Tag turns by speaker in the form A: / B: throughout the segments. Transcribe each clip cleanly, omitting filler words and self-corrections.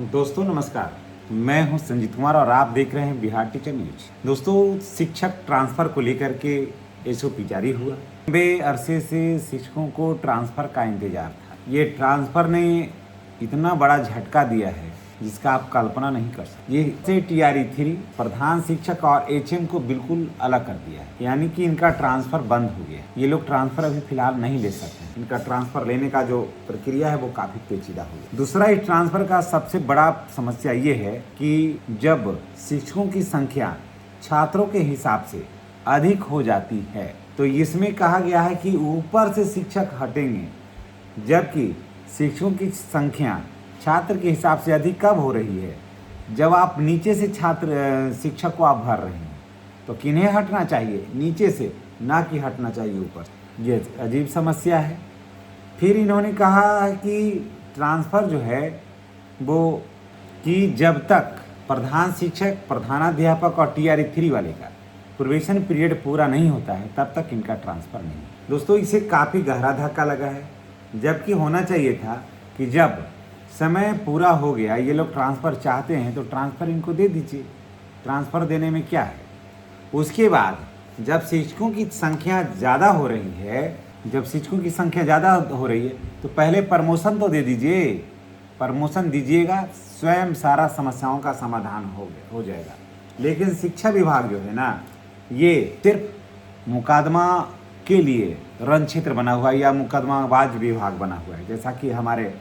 A: दोस्तों नमस्कार। मैं हूं संजीत कुमार और आप देख रहे हैं बिहार टीचर न्यूज। दोस्तों, शिक्षक ट्रांसफ़र को लेकर के एसओपी जारी हुआ। लंबे अरसे से शिक्षकों को ट्रांसफ़र का इंतजार था। ये ट्रांसफ़र ने इतना बड़ा झटका दिया है जिसका आप कल्पना नहीं कर सकते। ये से टीआरई 3 प्रधान शिक्षक और एचएम को बिल्कुल अलग कर दिया है, यानी कि इनका ट्रांसफर बंद हो गया। ये लोग ट्रांसफर अभी फिलहाल नहीं ले सकते। इनका ट्रांसफर लेने का जो प्रक्रिया है वो काफी पेचीदा हो गया। दूसरा, इस ट्रांसफर का सबसे बड़ा समस्या ये है कि जब शिक्षकों की संख्या छात्रों के हिसाब से अधिक हो जाती है तो इसमें कहा गया है कि ऊपर से शिक्षक हटेंगे, जबकि शिक्षकों की संख्या छात्र के हिसाब से अधिक कब हो रही है? जब आप नीचे से शिक्षक को आप भर रहे हैं तो किन्हें हटना चाहिए? नीचे से, ना कि हटना चाहिए ऊपर। ये अजीब समस्या है। फिर इन्होंने कहा कि ट्रांसफ़र जो है वो कि जब तक प्रधान शिक्षक, प्रधानाध्यापक और टीआरई 3 वाले का प्रोबेशन पीरियड पूरा नहीं होता है तब तक इनका ट्रांसफ़र नहीं। दोस्तों, इसे काफ़ी गहरा धक्का लगा है, जबकि होना चाहिए था कि जब समय पूरा हो गया, ये लोग ट्रांसफ़र चाहते हैं तो ट्रांसफ़र इनको दे दीजिए। ट्रांसफ़र देने में क्या है? उसके बाद जब शिक्षकों की संख्या ज़्यादा हो रही है, तो पहले प्रमोशन तो दे दीजिए। प्रमोशन दीजिएगा, स्वयं सारा समस्याओं का समाधान हो जाएगा। लेकिन शिक्षा विभाग जो है ना, ये सिर्फ मुकदमा के लिए रण क्षेत्र बना हुआ है या मुकदमाबाज विभाग बना हुआ है। जैसा कि हमारे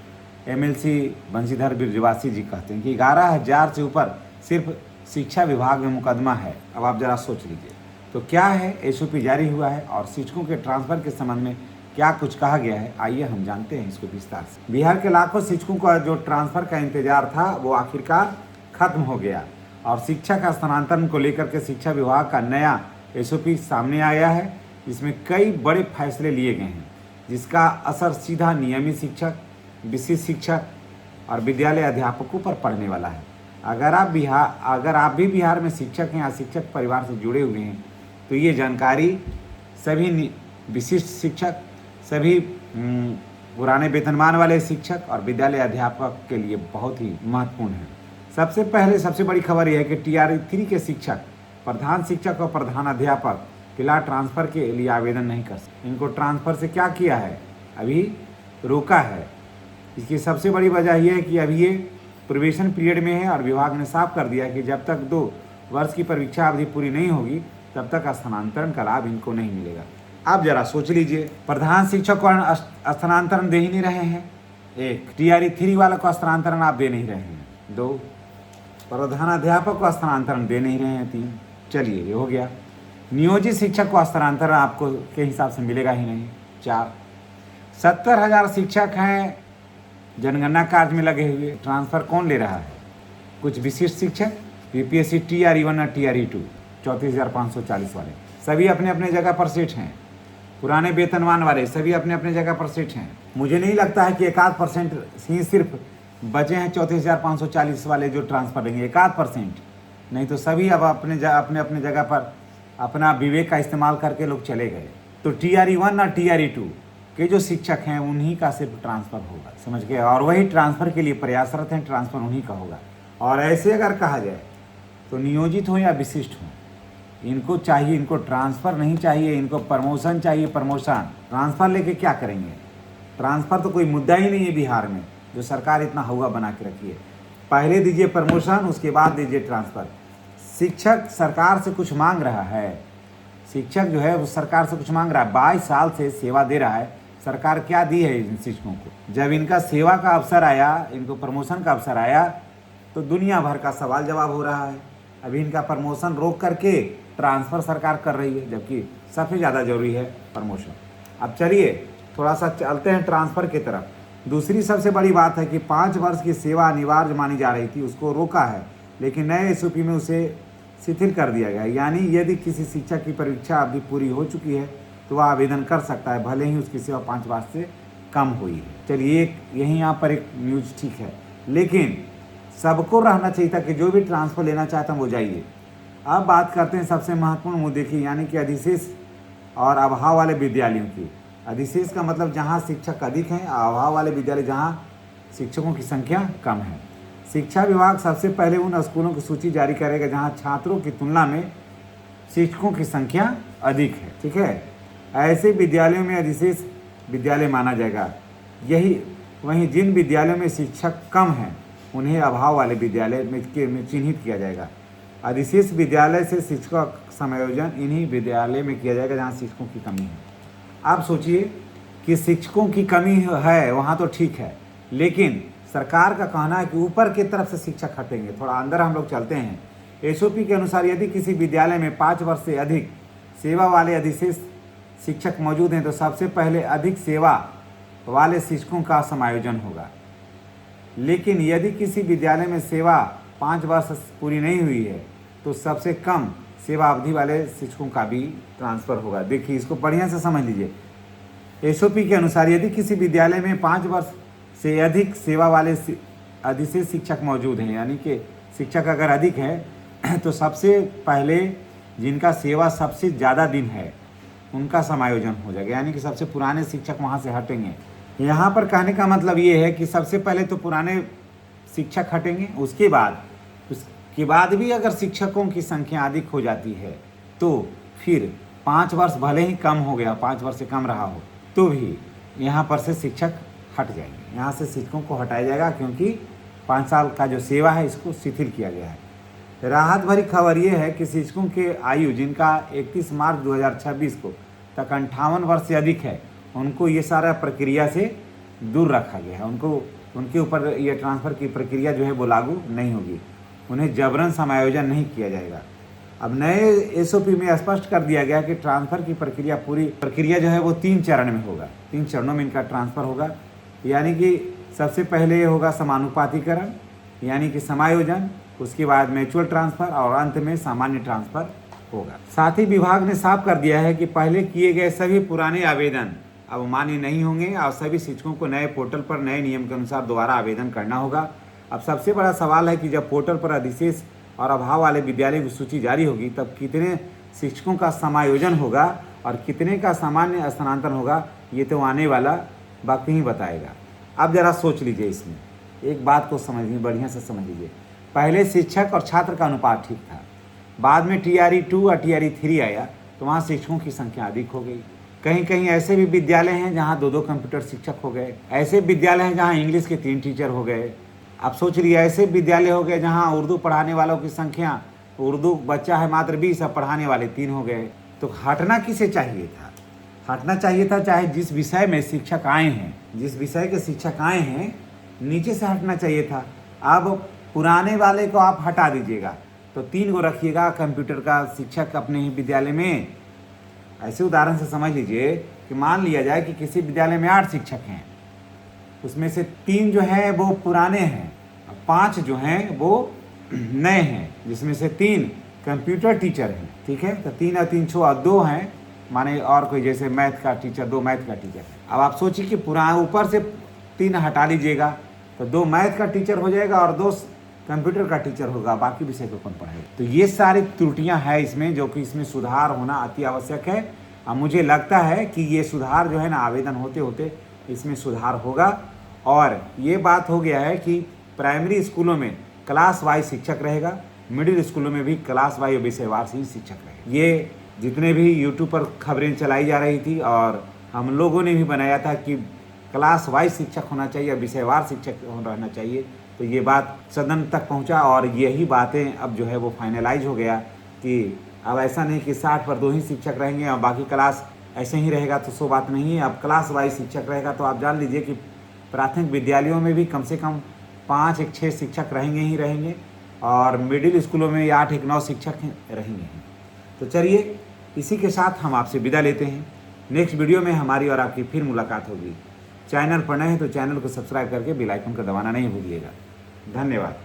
A: एमएलसी बंशीधर बिरजवासी जी कहते हैं कि 11,000 से ऊपर सिर्फ शिक्षा विभाग में मुकदमा है। अब आप जरा सोच लीजिए। तो क्या है, एसओपी जारी हुआ है और शिक्षकों के ट्रांसफ़र के संबंध में क्या कुछ कहा गया है, आइए हम जानते हैं इसको विस्तार से। बिहार के लाखों शिक्षकों का जो ट्रांसफ़र का इंतजार था वो आखिरकार खत्म हो गया और शिक्षा का स्थानांतरण को लेकर के शिक्षा विभाग का नया एसओपी सामने आया है। इसमें कई बड़े फैसले लिए गए हैं जिसका असर सीधा नियमित शिक्षक, विशिष्ट शिक्षक और विद्यालय अध्यापकों पर पड़ने वाला है। अगर आप भी बिहार में शिक्षक हैं या शिक्षक परिवार से जुड़े हुए हैं तो ये जानकारी सभी विशिष्ट शिक्षक, सभी पुराने वेतनमान वाले शिक्षक और विद्यालय अध्यापक के लिए बहुत ही महत्वपूर्ण है। सबसे बड़ी खबर यह है कि टीआरई 3 के शिक्षक, प्रधान शिक्षक और प्रधानाध्यापक फिलहाल ट्रांसफ़र के लिए आवेदन नहीं कर सकते। इनको ट्रांसफ़र से क्या किया है, अभी रोका है। इसकी सबसे बड़ी वजह यह है कि अभी ये प्रोबेशन पीरियड में है और विभाग ने साफ कर दिया कि जब तक 2 वर्ष की परीक्षा अवधि पूरी नहीं होगी तब तक स्थानांतरण का लाभ इनको नहीं मिलेगा। आप जरा सोच लीजिए, प्रधान शिक्षक को स्थानांतरण दे ही नहीं रहे हैं, 1 टीआरई 3 वाला को स्थानांतरण आप दे नहीं रहे हैं, 2 प्रधानाध्यापक को स्थानांतरण दे नहीं रहे हैं, 3 चलिए ये हो गया। नियोजित शिक्षक को स्थानांतरण आपको के हिसाब से मिलेगा ही नहीं, 4 70,000 शिक्षक हैं जनगणना कार्य में लगे हुए। ट्रांसफ़र कौन ले रहा है? कुछ विशिष्ट शिक्षक, यूपीएससी टीआरई 1 और टीआरई 2 34,540 वाले सभी अपने अपने जगह पर सेट हैं। पुराने वेतनमान वाले सभी अपने अपने जगह पर सेट हैं। मुझे नहीं लगता है कि 1% ही सिर्फ बचे हैं 34,540 वाले जो ट्रांसफ़र लेंगे, 1% नहीं तो सभी अब अपने अपने जगह पर अपना विवेक का इस्तेमाल करके लोग चले गए। तो टीआरई 1 और टीआरई 2 के जो शिक्षक हैं उन्हीं का सिर्फ ट्रांसफ़र होगा, समझ गए? और वही ट्रांसफ़र के लिए प्रयासरत हैं, ट्रांसफ़र उन्हीं का होगा। और ऐसे अगर कहा जाए तो नियोजित हो या विशिष्ट हो, इनको चाहिए, इनको ट्रांसफ़र नहीं चाहिए, इनको प्रमोशन चाहिए। प्रमोशन, ट्रांसफ़र लेके क्या करेंगे? ट्रांसफ़र तो कोई मुद्दा ही नहीं है बिहार में, जो सरकार इतना हवा बना के रखी है। पहले दीजिए प्रमोशन, उसके बाद दीजिए ट्रांसफ़र। शिक्षक सरकार से कुछ मांग रहा है, शिक्षक जो है वो सरकार से कुछ मांग रहा है। 22 साल से सेवा दे रहा है, सरकार क्या दी है इन शिक्षकों को? जब इनका सेवा का अवसर आया, इनको प्रमोशन का अवसर आया तो दुनिया भर का सवाल जवाब हो रहा है। अभी इनका प्रमोशन रोक करके ट्रांसफ़र सरकार कर रही है, जबकि सबसे ज़्यादा ज़रूरी है प्रमोशन। अब चलिए थोड़ा सा चलते हैं ट्रांसफ़र की तरफ। दूसरी सबसे बड़ी बात है कि 5 वर्ष की सेवा अनिवार्य मानी जा रही थी, उसको रोका है, लेकिन नए एसओपी में उसे शिथिल कर दिया गया है। यानी यदि किसी शिक्षक की परीक्षा अवधि पूरी हो चुकी है तो वह आवेदन कर सकता है, भले ही उसकी सेवा 5 वर्ष से कम हुई है। चलिए यहीं यहाँ पर एक न्यूज़ ठीक है, लेकिन सबको रहना चाहिए था कि जो भी ट्रांसफ़र लेना चाहता हैं वो जाइए। अब बात करते हैं सबसे महत्वपूर्ण मुद्दे की, यानी कि अधिशेष और अभाव वाले विद्यालयों की। अधिशेष का मतलब जहाँ शिक्षक अधिक हैं, अभाव वाले विद्यालय जहाँ शिक्षकों की संख्या कम है। शिक्षा विभाग सबसे पहले उन स्कूलों की सूची जारी करेगा जहां छात्रों की तुलना में शिक्षकों की संख्या अधिक है। ठीक है, ऐसे विद्यालयों में अधिशेष विद्यालय माना जाएगा। वहीं जिन विद्यालयों में शिक्षक कम हैं उन्हें अभाव वाले विद्यालय में चिन्हित किया जाएगा। अधिशेष विद्यालय से शिक्षकों का समायोजन इन्हीं विद्यालय में किया जाएगा जहाँ शिक्षकों की कमी है। आप सोचिए कि शिक्षकों की कमी है वहाँ तो ठीक है, लेकिन सरकार का कहना है कि ऊपर की तरफ से शिक्षक हटेंगे। थोड़ा अंदर हम लोग चलते हैं। एसओपी के अनुसार यदि किसी विद्यालय में 5 वर्ष से अधिक सेवा वाले अधिशेष शिक्षक मौजूद हैं तो सबसे पहले अधिक सेवा वाले शिक्षकों का समायोजन होगा। लेकिन यदि किसी विद्यालय में सेवा 5 वर्ष पूरी नहीं हुई है तो सबसे कम सेवा अवधि वाले शिक्षकों का भी ट्रांसफ़र होगा। देखिए, इसको बढ़िया से समझ लीजिए। एसओपी के अनुसार यदि किसी विद्यालय में 5 वर्ष से अधिक सेवा वाले अधिशेष शिक्षक मौजूद हैं, यानी कि शिक्षक अगर अधिक है तो सबसे पहले जिनका सेवा सबसे ज़्यादा दिन है उनका समायोजन हो जाएगा, यानी कि सबसे पुराने शिक्षक वहाँ से हटेंगे। यहाँ पर कहने का मतलब ये है कि सबसे पहले तो पुराने शिक्षक हटेंगे, उसके बाद भी अगर शिक्षकों की संख्या अधिक हो जाती है तो फिर 5 वर्ष भले ही कम हो गया, 5 वर्ष से कम रहा हो तो भी यहाँ पर से शिक्षक हट जाएंगे। यहाँ से शिक्षकों को हटाया जाएगा क्योंकि 5 साल का जो सेवा है इसको शिथिल किया गया है। राहत भरी खबर ये है कि शिक्षकों के आयु जिनका 31 मार्च 2026 को तक 58 वर्ष से अधिक है उनको ये सारा प्रक्रिया से दूर रखा गया है। उनके ऊपर ये ट्रांसफ़र की प्रक्रिया जो है वो लागू नहीं होगी, उन्हें जबरन समायोजन नहीं किया जाएगा। अब नए एसओपी में स्पष्ट कर दिया गया कि ट्रांसफ़र की पूरी प्रक्रिया जो है वो 3 चरण में होगा। 3 चरणों में इनका ट्रांसफ़र होगा, यानी कि सबसे पहले होगा समानुपातिकरण यानी कि समायोजन, उसके बाद म्यूचुअल ट्रांसफ़र और अंत में सामान्य ट्रांसफ़र होगा। साथ ही विभाग ने साफ कर दिया है कि पहले किए गए सभी पुराने आवेदन अब मान्य नहीं होंगे और सभी शिक्षकों को नए पोर्टल पर नए नियम के अनुसार दोबारा आवेदन करना होगा। अब सबसे बड़ा सवाल है कि जब पोर्टल पर अधिशेष और अभाव वाले विद्यालय की सूची जारी होगी तब कितने शिक्षकों का समायोजन होगा और कितने का सामान्य स्थानांतरण होगा, ये तो आने वाला वक्त ही बताएगा। अब ज़रा सोच लीजिए, इसमें एक बात को समझिए, बढ़िया से समझ लीजिए। पहले शिक्षक और छात्र का अनुपात ठीक था, बाद में TRE 2 और TRE 3 आया तो वहाँ शिक्षकों की संख्या अधिक हो गई। कहीं कहीं ऐसे भी विद्यालय हैं जहाँ 2-2 कंप्यूटर शिक्षक हो गए, ऐसे विद्यालय हैं जहाँ इंग्लिश के 3 टीचर हो गए। आप सोच लीजिए, ऐसे विद्यालय हो गए जहाँ उर्दू पढ़ाने वालों की संख्या, उर्दू बच्चा है मात्र 20 और पढ़ाने वाले 3 हो गए। तो हटना किसे चाहिए था? हटना चाहिए था चाहे जिस विषय में शिक्षक आए हैं, जिस विषय के शिक्षक आए हैं नीचे से हटना चाहिए था। अब पुराने वाले को आप हटा दीजिएगा तो 3 को रखिएगा कंप्यूटर का शिक्षक अपने ही विद्यालय में। ऐसे उदाहरण से समझ लीजिए कि मान लिया जाए कि किसी विद्यालय में 8 शिक्षक हैं, उसमें से 3 जो हैं वो पुराने हैं, 5 जो हैं वो नए हैं, जिसमें से 3 कंप्यूटर टीचर हैं। ठीक है, तो 3 और 3 6 और 2 हैं, माने और कोई जैसे मैथ का टीचर, 2 मैथ का टीचर। अब आप सोचिए कि पुराना ऊपर से 3 हटा लीजिएगा तो 2 मैथ का टीचर हो जाएगा और 2 कंप्यूटर का टीचर होगा, बाकी विषय को कौन पढ़ाएगा। तो ये सारी त्रुटियां हैं इसमें, जो कि इसमें सुधार होना अति आवश्यक है। अब मुझे लगता है कि ये सुधार जो है ना, आवेदन होते होते इसमें सुधार होगा। और ये बात हो गया है कि प्राइमरी स्कूलों में क्लास वाइज शिक्षक रहेगा, मिडिल स्कूलों में भी क्लास वाइज और विषयवार से ही शिक्षक रहेगा। ये जितने भी यूट्यूब पर खबरें चलाई जा रही थी और हम लोगों ने भी बनाया था कि क्लास वाइज शिक्षक होना चाहिए, विषयवार शिक्षक रहना चाहिए, तो ये बात सदन तक पहुंचा और यही बातें अब जो है वो फाइनलाइज हो गया कि अब ऐसा नहीं कि 60 पर 2 ही शिक्षक रहेंगे और बाकी क्लास ऐसे ही रहेगा, तो सो बात नहीं है। अब क्लास वाइज शिक्षक रहेगा। तो आप जान लीजिए कि प्राथमिक विद्यालयों में भी कम से कम 5 एक 6 शिक्षक रहेंगे ही रहेंगे और मिडिल स्कूलों में 8 एक 9 शिक्षक रहेंगे। तो चलिए, इसी के साथ हम आपसे विदा लेते हैं। नेक्स्ट वीडियो में हमारी और आपकी फिर मुलाकात होगी। चैनल पर नए हैं तो चैनल को सब्सक्राइब करके बेल आइकन को दबाना नहीं भूलिएगा। धन्यवाद।